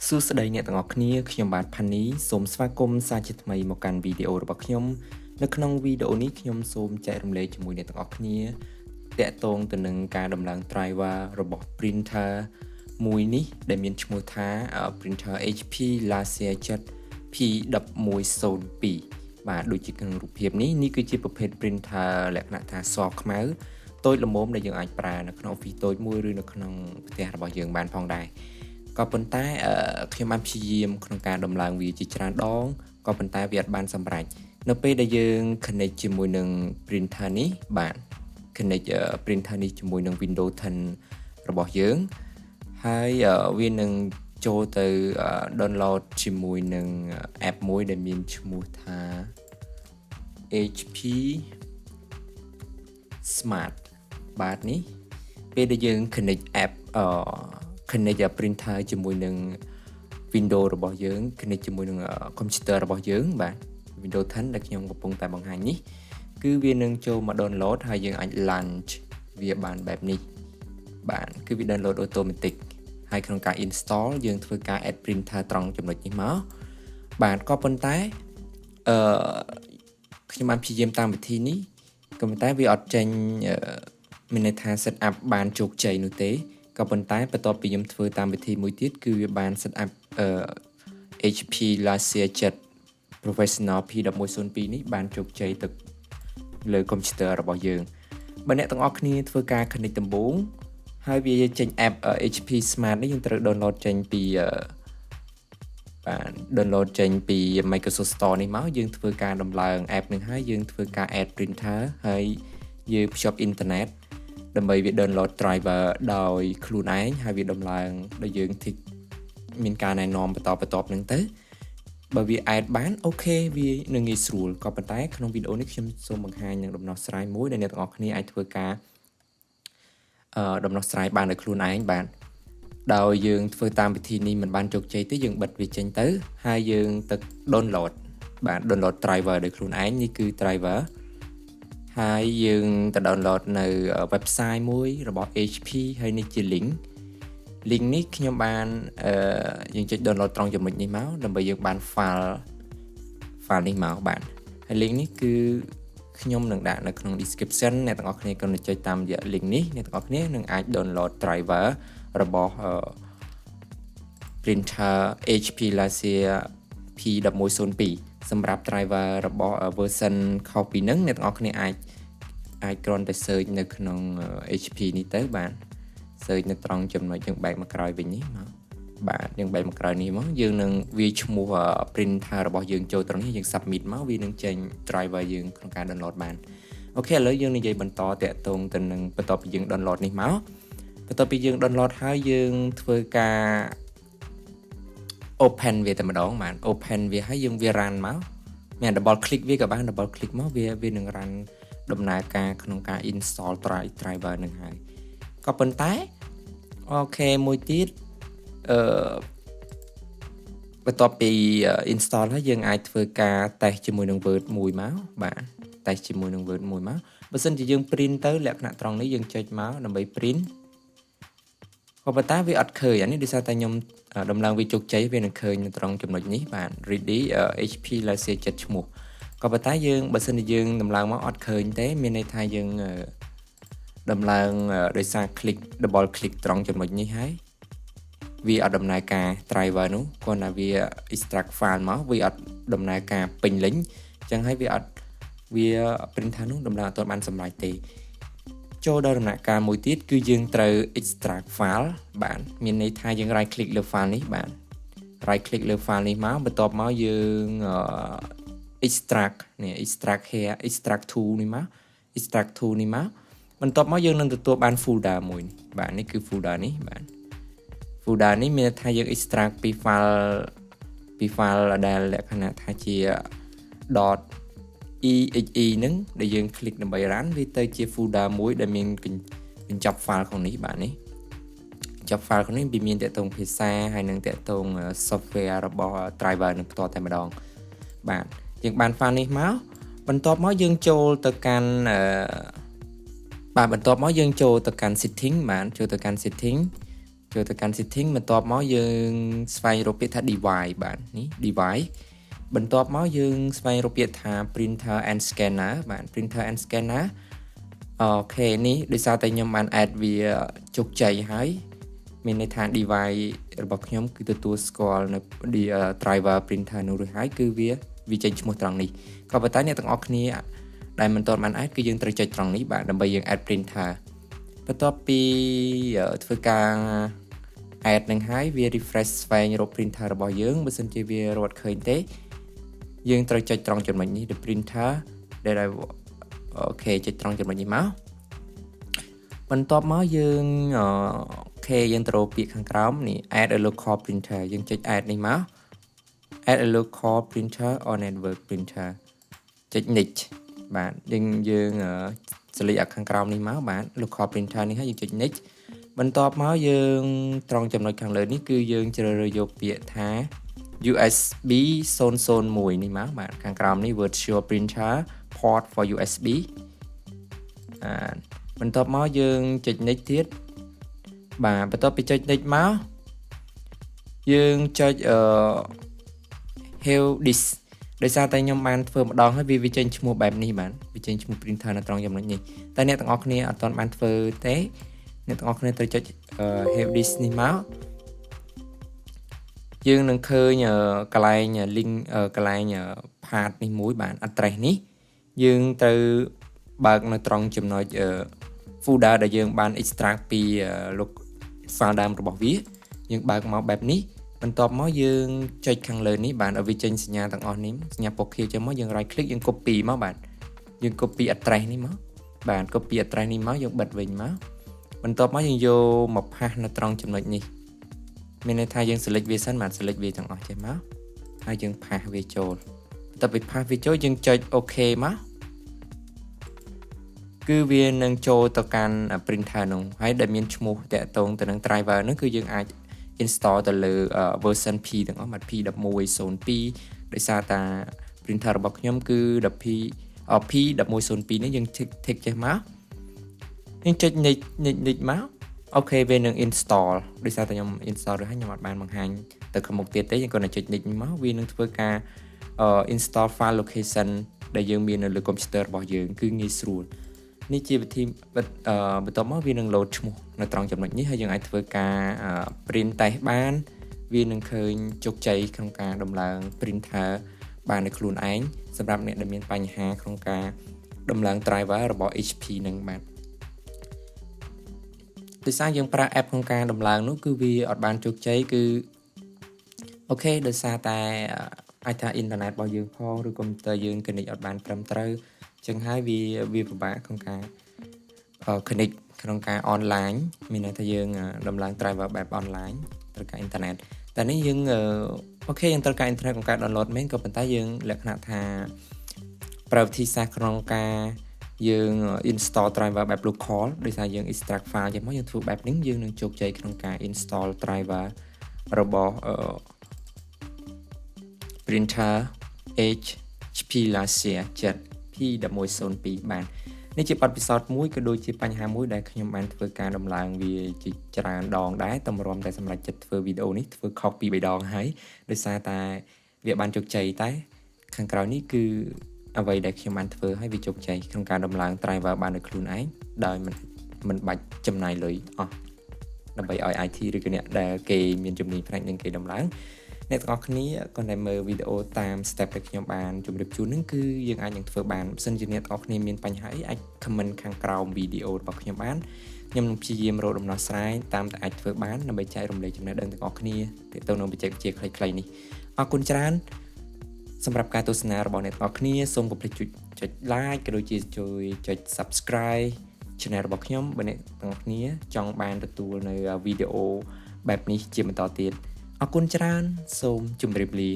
សួស្តីអ្នកទាំងអស់គ្នាខ្ញុំបាទ Phanny សូមស្វាគមន៍សាជាថ្មីមកកាន់វីដេអូរបស់ខ្ញុំនៅក្នុងវីដេអូនេះខ្ញុំសូមចែករំលែកជាមួយអ្នកទាំងអស់គ្នាតាក់ទងទៅនឹងការដំឡើង driver របស់ printer មួយនេះដែលមានឈ្មោះថា printer HP Laserjet P1102 បាទដូចជាក្នុងរូបភាពនេះគឺជាប្រភេទ printer លក្ខណៈថាសខ្មៅតូចល្មមដែលយើងអាចប្រើនៅក្នុង office តូចមួយឬនៅក្នុងផ្ទះរបស់យើងបានផងដែរក៏ប៉ុន្តែខ្ញុំបានព្យាយាមក្នុងការដំឡើងវាជាច្រើនដងក៏ប៉ុន្តែវាអត់បានសម្រេចនៅពេលដែលយើង connect ជាមួយនឹង printer នេះបាទ connect printer នេះជាមួយនឹង Windows 10របស់យើងហើយវានឹងចូលទៅ download ជាមួយនឹង app មួយដែលមានឈ្មោះថា HP Smart បាទនេះពេលដែលយើង connect app connect printer ជាមួយនឹង Windows របស់យើង connect ជាមួយនឹង computer របស់យើងបាទ Windows 10ដែលខ្ញុំកំពុងតែបង្ហាញនេះគឺវានឹងចូលមក download ហើយយើងអាច launch វាបានបែបនេះបាទគឺវា download automatic ហើយក្នុងការ install យើងធ្វើការ add printer ត្រង់ចំណុចនេះមកបាទក៏ប៉ុន្តែខ្ញុំបានព្យាយាមតាមវិធីនេះក៏ប៉ុន្តែវាអត់ចេញមានន័យថា set up បានជោគជ័យនោះទេក៏ប៉ុន្តែបន្ទាប់ពីខ្ញុំធ្វើតាមវិធីមួយទៀតគឺវាបាន set up HP Laserjet Professional P1102 នេះបានជោគជ័យទៅលើ computer របស់យើងបើអ្នកទាំងអស់គ្នាធ្វើការ connect ដំបូងហើយវាចេញ app HP Smart នេះយើងត្រូវ download ចេញពីបាទ download ចេញពី Microsoft Store នេះមកយើងធ្វើការដំឡើង app នឹងហើយយើងធ្វើការ add printer ហើយយើងភ្ជាប់ internet ដើម្បីវា download driver ដោយខ្លួនឯងហើយវាដំឡើងដោយយើងធីកមានការណែនាំបន្តនឹងទៅបើវា add បានអូខេវានឹងងាយស្រួលក៏ប៉ុន្តែក្នុងវីដេអូនេះខ្ញុំសូមបង្ហាញនឹងដំណោះស្រាយមួយដែលអ្នកទាំងអស់គ្នាអាចធ្វើការដំណោះស្រាយបានដោយខ្លួនឯងបាទដោយយើងធ្វើតាមវិធីនេះមិនបានជោគជ័យទេយើងបិទវាចេញទៅហើយយើងទៅ download បាទ download driver ដោយខ្លួនឯងនេះគឺ driver ហើយយើងទៅ download នៅ website មួយរបស់ HP ហើយនេះជា link នេះខ្ញុំបានយើងចុច download ត្រង់ចំណុចនេះមកដើម្បីយើងបាន file នេះមកបាទហើយ link នេះគឺខ្ញុំនឹងដាក់នៅក្នុង description អ្នកទាំងអស់គ្នាគ្រាន់តែចុចតាមរយៈ link នេះអ្នកទាំងអស់គ្នានឹងអាច download driver របស់ printer HP Laserjet P1102 សម្រាប់ driver របស់ version ខុសពីនឹងអ្នកទាំងអស់គ្នាអាចគ្រាន់តែ search នៅក្នុង HP នេះទៅបាទ search នៅត្រង់ចំណុចយើងបែកមកក្រោយវិញនេះមកបាទយើងបែកមកក្រោយនេះមកយើងនឹងវាឈ្មោះ printer របស់យើងចូលត្រង់នេះយើង submit មកវានឹងចេញ driver យើងក្នុងការ download បានអូខេឥឡូវយើងនិយាយបន្តតាក់ទងទៅនឹងបន្ទាប់ពីយើង download នេះមកបន្ទាប់ពីយើង download ហើយយើងធ្វើការ open វាតែម្ដងបាទ open វាហើយយើងវា run មកមាន double click វាក៏បាន double click មកវានឹង run ដំណើរការក្នុងការ install driver នឹងហើយក៏ប៉ុន្តែអូខេមួយទៀតបន្ទាប់ពី install ហើយយើងអាចធ្វើការ test ជាមួយនឹង Word មួយមកបាទ test ជាមួយនឹង Word មួយមកបើសិនជាយើង print ទៅលក្ខណៈត្រង់នេះយើងចុចមកដើម្បី print ក៏ប៉ុន្តែវាអត់ឃើញអានេះដោយសារតែខ្ញុំដំឡើងវាជោគជ័យវានឹងឃើញនៅត្រង់ចំណុចនេះបាទ ready HP Laserjet ឈ្មោះក៏ប៉ុន្តែយើងបើសិនជាយើងដំឡើងមកអត់ឃើញទេមានន័យថាយើងដំឡើងដោយសារ double click ត្រង់ចំណុចនេះហើយវាអត់ដំណើរការ driver នោះគ្រាន់តែវា extract file មកវាអត់ដំណើរការពេញលេញអញ្ចឹងហើយវា printer នោះដំឡើងអត់ទាន់បានសម្រេចទេចូលដល់ដំណាក់កាលមួយទៀតគឺយើងត្រូវ extract file បាទមានន័យថាយើង right click លើ file នេះបាទ right click លើ file នេះមកបន្ទាប់មកយើង extract នេះ extract here extract to នេះមក extract to នេះមកបន្ទាប់មកយើងនឹងទទួលបាន folder មួយនេះបាទនេះគឺ folder នេះបាទ folder នេះមានន័យថាយើង extract ពី file ដែលលក្ខណៈថាជា .exe ហ្នឹងដែលយើង click ដើម្បី run វាទៅជា folder មួយដែលមានកញ្ចប់ file ក្នុងនេះបាទនេះកញ្ចប់ file ក្នុងនេះវាមានតកតងភាសាហើយនឹងតកតង software របស់ driver នឹងផ្ទាល់តែម្ដងបាទយើងបាន file នេះមកបន្ទាប់មកយើងចូលទៅកាន់បាទបន្ទាប់មកយើងចូលទៅកាន់ setting បាទចូលទៅកាន់ setting ចូលទៅកាន់ setting បន្ទាប់មកយើងស្វែងរកពាក្យថា device បាទនេះ device បន្ទាប់មកយើងស្វែងរកពាក្យថា printer and scanner បាទ printer and scanner អូខេនេះដោយសារតែខ្ញុំបាន add វាជោគជ័យហើយមានន័យថា device របស់ខ្ញុំគឺទទួលស្គាល់នៅ driver printer នោះរួចហើយគឺវាចេញឈ្មោះត្រង់នេះក៏ប៉ុន្តែអ្នកទាំងអស់គ្នាដែលមិនទាន់បាន add គឺយើងត្រូវចុចត្រង់នេះបាទដើម្បីយើង add printer បន្ទាប់ពីធ្វើការ add នឹងហើយវា refresh ស្វែងរក printer របស់យើងបើសិនជាវារត់ឃើញទេយើងត្រូវចុចត្រង់ចំណុចនេះ the printer ដែលអូខេចុចត្រង់ចំណុចនេះមកបន្ទាប់មកយើងអូខេយើងត្រូវពាក្យខាងក្រោមនេះ add a local printer យើងចុច add នេះមក add a local printer or network printer ចុច next បាទយើង select ខាងក្រោមនេះមកបាទ local printer នេះហើយយើងចុច next បន្ទាប់មកយើងត្រង់ចំណុចខាងលើនេះគឺយើងជ្រើសរើសយកពាក្យថា USB 001នេះមកបាទខាងក្រោមនេះ virtual printer port for USB បន្ទាប់មកយើងចុច next ទៀតបាទបន្ទាប់ពីចុច next មកយើងចុចhelp this ដោយសារតែខ្ញុំបានធ្វើម្ដងហើយវាចេញឈ្មោះបែបនេះបាទវាចេញឈ្មោះ printer នៅត្រង់ចំណុចនេះតែអ្នកទាំងអស់គ្នាអត់ទាន់បានធ្វើទេអ្នកទាំងអស់គ្នាត្រូវចុច help this នេះមកយើងនឹងឃើញកន្លែង link កន្លែង part នេះមួយបាទ address នេះយើងត្រូវបើកនៅត្រង់ចំណុច folder ដែលយើងបាន extract ពី file ដើមរបស់វាយើងបើកមកបែបនេះបន្ទាប់មកយើងចុចខាងលើនេះបាទឲ្យវាចេញសញ្ញាទាំងអស់នេះសញ្ញាពណ៌ខៀវចឹងមកយើង right click យើង copy មកបាទយើង copy address នេះមកបាទ copy address នេះមកយើងបិទវិញមកបន្ទាប់មកយើងយកមកផាសនៅត្រង់ចំណុចនេះមានន័យថាយើង select វាសិនបាទ select វាទាំងអស់ចេះមកហើយយើងផាសវាចូលបន្ទាប់ពីផាសវាចូលយើងចុច OK មកគឺវានឹងចូលទៅកាន់ printer នោះហើយដែលមានឈ្មោះតាក់ទងទៅនឹង driver នោះគឺយើងអាច install ទៅលើ version P ទាំងអស់បាទ P1102 ដោយសារតា printer របស់ខ្ញុំគឺ P1102 នេះយើង tick ចេះមកយើងចុច next មកអូខេវានឹង install ដោយសារតែខ្ញុំ install រួចហើយខ្ញុំអត់បានបង្ហាញទៅខាងមុខទៀតទេយើងគ្រាន់តែចុច next មកវានឹងធ្វើការ install file location ដែលយើងមាននៅលើ computer របស់យើងគឺងាយស្រួលនេះជាវិធីបន្ទាប់មកវានឹង load ឈ្មោះនៅត្រង់ចំណុចនេះហើយយើងអាចធ្វើការ print test បានវានឹងឃើញជោគជ័យក្នុងការដំឡើង printer បានដោយខ្លួនឯងសម្រាប់អ្នកដែលមានបញ្ហាក្នុងការដំឡើង driver របស់ HP នឹងបាទដោយសារយើងប្រើ app ក្នុងការដំឡើងនោះគឺវាអត់បានជោគជ័យគឺអូខេដោយសារតែអាចថាអ៊ីនធឺណិតរបស់យើងផងឬកុំព្យូទ័រយើង connect អត់បានត្រឹមត្រូវចឹងហើយវាពិបាកក្នុងការ connect ក្នុងការ online មានន័យថាយើងដំឡើង driver បែប online ត្រូវការអ៊ីនធឺណិតតែនេះយើងអូខេយើងត្រូវការអ៊ីនធឺណិតក្នុងការ download មែនក៏ប៉ុន្តែយើងលក្ខណៈថាប្រើវិធីសាស្ត្រក្នុងការយើង install driver បែប local ដោយសារយើង extract file ចេញមកយើងធ្វើបែបនេះយើងនឹងជោគជ័យក្នុងការ install driver របស់ printer HP Laserjet P1102 បាននេះជាបទពិសោធន៍មួយក៏ដូចជាបញ្ហាមួយដែលខ្ញុំបានធ្វើការដំឡើងវាជាច្រើនដងដែរតម្រាំតែសម្រាប់ចិត្តធ្វើវីដេអូនេះធ្វើខុសពី3ដងហើយដោយសារតែវាបានជោគជ័យតែខាងក្រោយនេះគឺអ្វីដែលខ្ញុំបានធ្វើឲ្យវាជោគជ័យក្នុងការដំឡើង driver បានដោយខ្លួនឯងដោយមិនបាច់ចំណាយលុយអស់ដើម្បីឲ្យ IT ឬក៏អ្នកដែលគេមានជំនាញផ្នែកនឹងគេដំឡើងអ្នកទាំងអស់គ្នាគាត់ដែលមើលវីដេអូតាម step ដែលខ្ញុំបានជម្រាបជូនហ្នឹងគឺយើងអាចនឹងធ្វើបានបើសិនជាអ្នកទាំងអស់គ្នាមានបញ្ហាអីអាច comment ខាងក្រោមវីដេអូរបស់ខ្ញុំបានខ្ញុំនឹងព្យាយាមរកដំណោះស្រាយតាមតែអាចធ្វើបានដើម្បីចែករំលែកចំណេះដឹងទាំងអស់គ្នាទាក់ទងនឹងបច្ចេកវិទ្យាខ្លីៗនេះអរគុណច្រើនសម្រាប់ការទស្សនារបស់អ្នកទាំងអស់គ្នាសូមកុំភ្លេចចុច like ក៏ដូចជាជួយចុច subscribe channel របស់ខ្ញុំបើអ្នកទាំងអស់គ្នាចង់បានទទួលនៅវីដេអូបែបនេះជាបន្តទៀតអរគុណច្រើនសូមជម្រាបលា